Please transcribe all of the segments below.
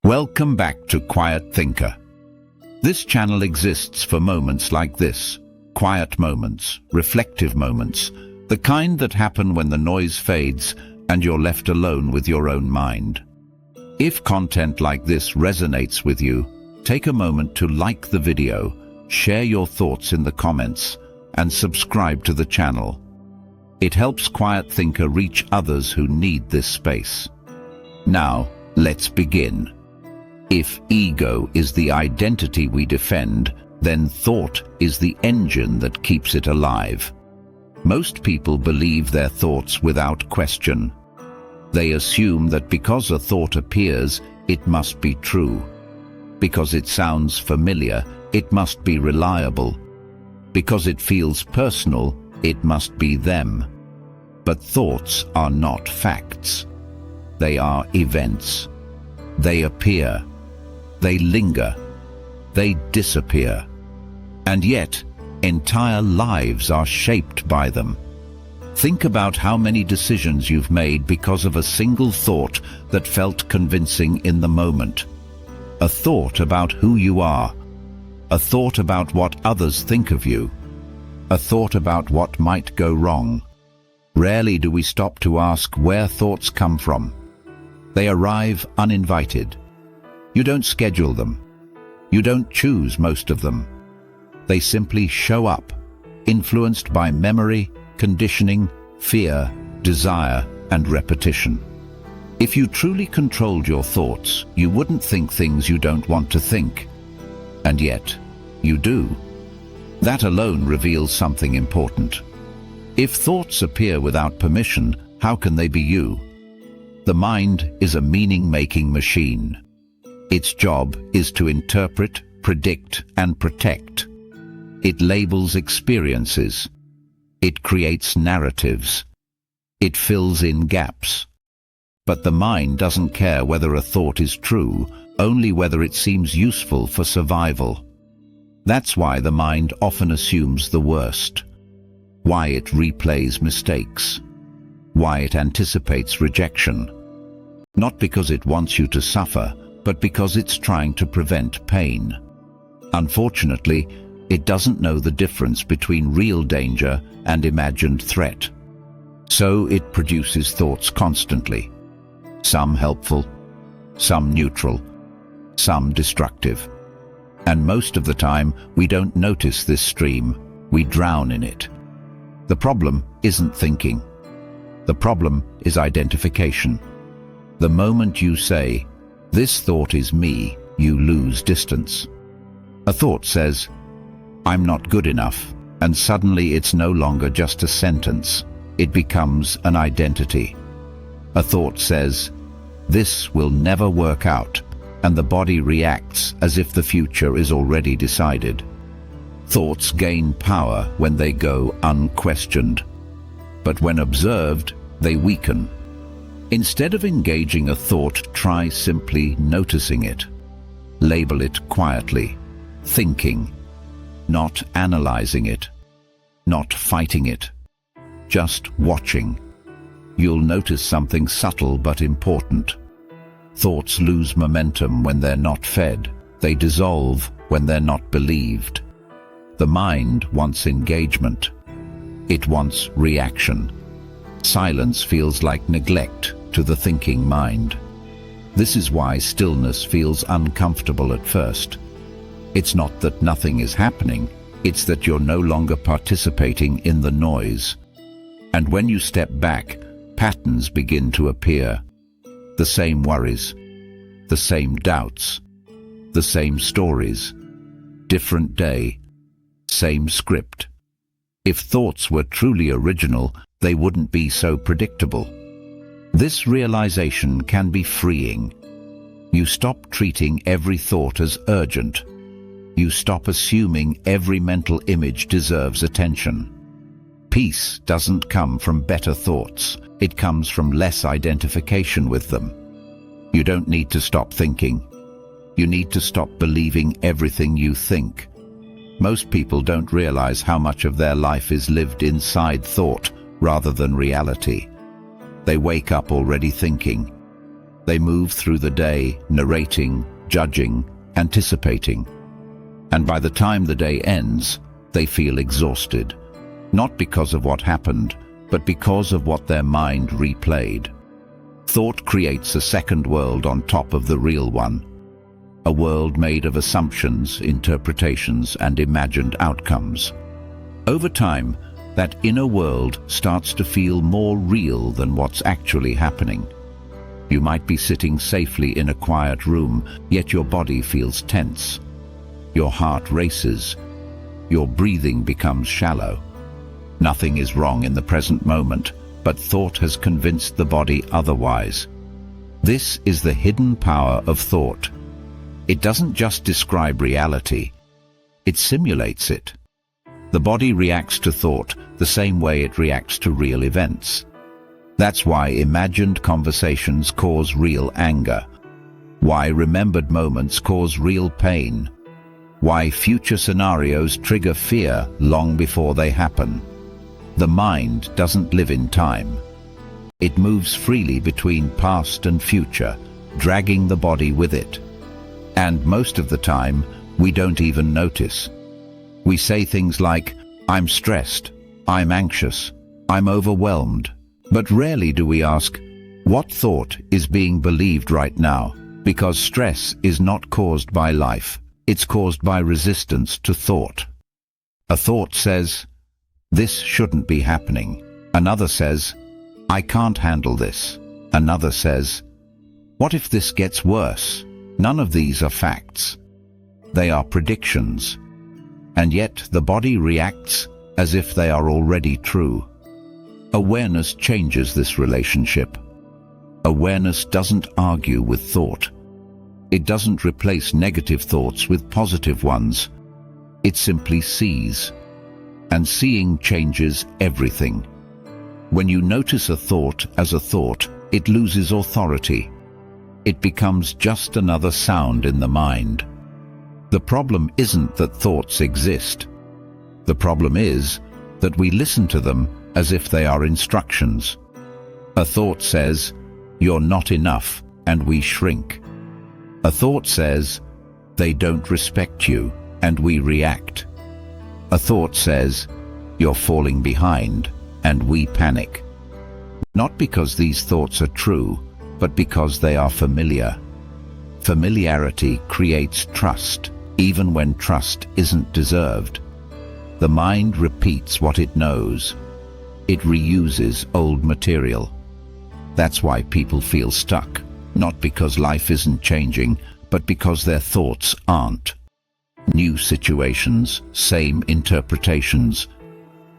Welcome back to Quiet Thinker. This channel exists for moments like this, quiet moments, reflective moments, the kind that happen when the noise fades and you're left alone with your own mind. If content like this resonates with you, take a moment to like the video, share your thoughts in the comments, and subscribe to the channel. It helps Quiet Thinker reach others who need this space. Now, let's begin. If ego is the identity we defend, then thought is the engine that keeps it alive. Most people believe their thoughts without question. They assume that because a thought appears, it must be true. Because it sounds familiar, it must be reliable. Because it feels personal, it must be them. But thoughts are not facts. They are events. They appear. They linger. They disappear. And yet, entire lives are shaped by them. Think about how many decisions you've made because of a single thought that felt convincing in the moment. A thought about who you are. A thought about what others think of you. A thought about what might go wrong. Rarely do we stop to ask where thoughts come from. They arrive uninvited. You don't schedule them. You don't choose most of them. They simply show up, influenced by memory, conditioning, fear, desire, and repetition. If you truly controlled your thoughts, you wouldn't think things you don't want to think. And yet, you do. That alone reveals something important. If thoughts appear without permission, how can they be you? The mind is a meaning-making machine. Its job is to interpret, predict, and protect. It labels experiences. It creates narratives. It fills in gaps. But the mind doesn't care whether a thought is true, only whether it seems useful for survival. That's why the mind often assumes the worst. Why it replays mistakes. Why it anticipates rejection. Not because it wants you to suffer, but because it's trying to prevent pain. Unfortunately, it doesn't know the difference between real danger and imagined threat. So it produces thoughts constantly. Some helpful, some neutral, some destructive. And most of the time, we don't notice this stream, we drown in it. The problem isn't thinking. The problem is identification. The moment you say, "This thought is me," you lose distance. A thought says, "I'm not good enough," and suddenly it's no longer just a sentence. It becomes an identity. A thought says, "This will never work out," and the body reacts as if the future is already decided. Thoughts gain power when they go unquestioned. But when observed, they weaken. Instead of engaging a thought, try simply noticing it. Label it quietly, thinking, not analyzing it, not fighting it, just watching. You'll notice something subtle but important. Thoughts lose momentum when they're not fed. They dissolve when they're not believed. The mind wants engagement. It wants reaction. Silence feels like neglect to the thinking mind. This is why stillness feels uncomfortable at first. It's not that nothing is happening, it's that you're no longer participating in the noise. And when you step back, patterns begin to appear. The same worries, the same doubts, the same stories. Different day, same script. If thoughts were truly original, they wouldn't be so predictable. This realization can be freeing. You stop treating every thought as urgent. You stop assuming every mental image deserves attention. Peace doesn't come from better thoughts. It comes from less identification with them. You don't need to stop thinking. You need to stop believing everything you think. Most people don't realize how much of their life is lived inside thought rather than reality. They wake up already thinking. They move through the day, narrating, judging, anticipating. And by the time the day ends, they feel exhausted, not because of what happened, but because of what their mind replayed. Thought creates a second world on top of the real one, a world made of assumptions, interpretations, and imagined outcomes. Over time, that inner world starts to feel more real than what's actually happening. You might be sitting safely in a quiet room, yet your body feels tense. Your heart races. Your breathing becomes shallow. Nothing is wrong in the present moment, but thought has convinced the body otherwise. This is the hidden power of thought. It doesn't just describe reality, it simulates it. The body reacts to thought the same way it reacts to real events. That's why imagined conversations cause real anger, why remembered moments cause real pain, why future scenarios trigger fear long before they happen. The mind doesn't live in time. It moves freely between past and future, dragging the body with it. And most of the time, we don't even notice. We say things like, "I'm stressed," "I'm anxious," "I'm overwhelmed." But rarely do we ask, what thought is being believed right now? Because stress is not caused by life, it's caused by resistance to thought. A thought says, "This shouldn't be happening." Another says, "I can't handle this." Another says, "What if this gets worse?" None of these are facts. They are predictions. And yet the body reacts as if they are already true. Awareness changes this relationship. Awareness doesn't argue with thought. It doesn't replace negative thoughts with positive ones. It simply sees. And seeing changes everything. When you notice a thought as a thought, it loses authority. It becomes just another sound in the mind. The problem isn't that thoughts exist. The problem is that we listen to them as if they are instructions. A thought says, "You're not enough," and we shrink. A thought says, "They don't respect you," and we react. A thought says, "You're falling behind," and we panic. Not because these thoughts are true, but because they are familiar. Familiarity creates trust, even when trust isn't deserved. The mind repeats what it knows. It reuses old material. That's why people feel stuck, not because life isn't changing, but because their thoughts aren't. New situations, same interpretations.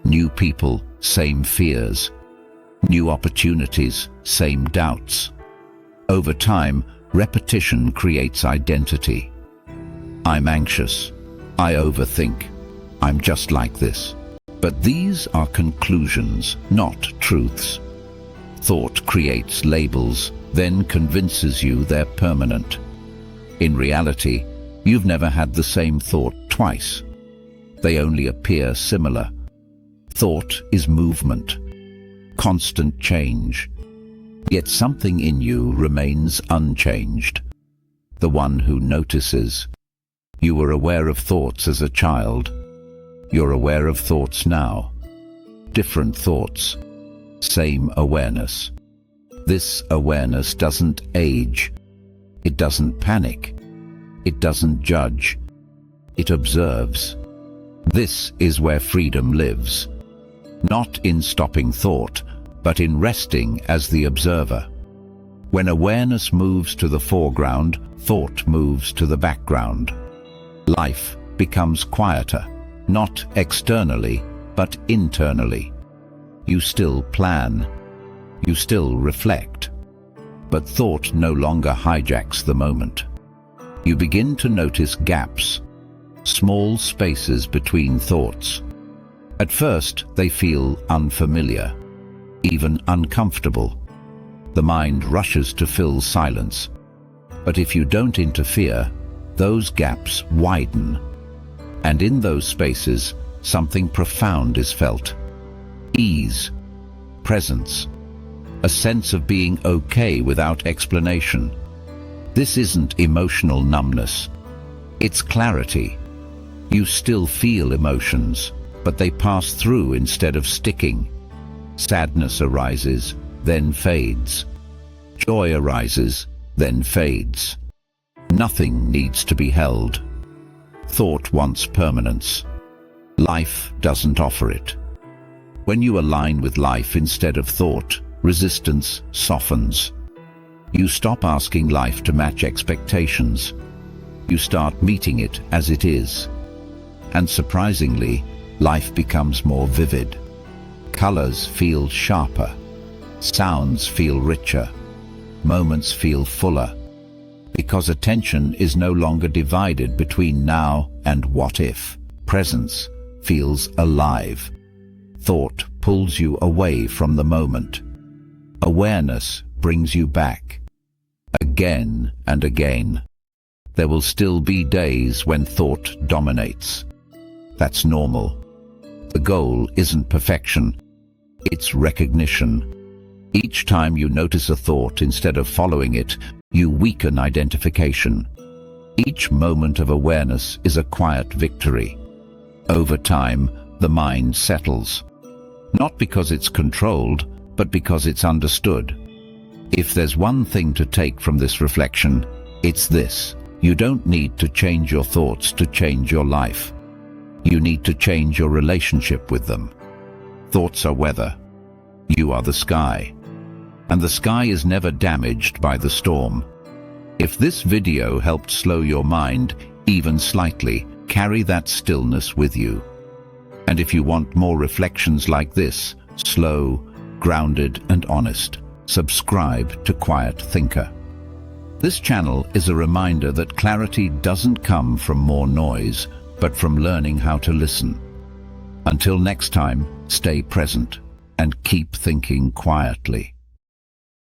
New people, same fears. New opportunities, same doubts. Over time, repetition creates identity. I'm anxious. I overthink. I'm just like this. But these are conclusions, not truths. Thought creates labels, then convinces you they're permanent. In reality, you've never had the same thought twice. They only appear similar. Thought is movement, constant change. Yet something in you remains unchanged. The one who notices. You were aware of thoughts as a child. You're aware of thoughts now. Different thoughts. Same awareness. This awareness doesn't age. It doesn't panic. It doesn't judge. It observes. This is where freedom lives. Not in stopping thought, but in resting as the observer. When awareness moves to the foreground, thought moves to the background. Life becomes quieter, not externally, but internally. You still plan. You still reflect. But thought no longer hijacks the moment. You begin to notice gaps, small spaces between thoughts. At first, they feel unfamiliar, even uncomfortable. The mind rushes to fill silence. But if you don't interfere, those gaps widen. And in those spaces, something profound is felt. Ease, presence, a sense of being okay without explanation. This isn't emotional numbness. It's clarity. You still feel emotions, but they pass through instead of sticking. Sadness arises, then fades. Joy arises, then fades. Nothing needs to be held. Thought wants permanence. Life doesn't offer it. When you align with life instead of thought, resistance softens. You stop asking life to match expectations. You start meeting it as it is. And surprisingly, life becomes more vivid. Colors feel sharper. Sounds feel richer. Moments feel fuller. Because attention is no longer divided between now and what if. Presence feels alive. Thought pulls you away from the moment. Awareness brings you back. Again and again. There will still be days when thought dominates. That's normal. The goal isn't perfection. It's recognition. Each time you notice a thought instead of following it, you weaken identification. Each moment of awareness is a quiet victory. Over time, the mind settles. Not because it's controlled, but because it's understood. If there's one thing to take from this reflection, it's this. You don't need to change your thoughts to change your life. You need to change your relationship with them. Thoughts are weather. You are the sky. And the sky is never damaged by the storm. If this video helped slow your mind, even slightly, carry that stillness with you. And if you want more reflections like this, slow, grounded and honest, subscribe to Quiet Thinker. This channel is a reminder that clarity doesn't come from more noise, but from learning how to listen. Until next time, stay present and keep thinking quietly.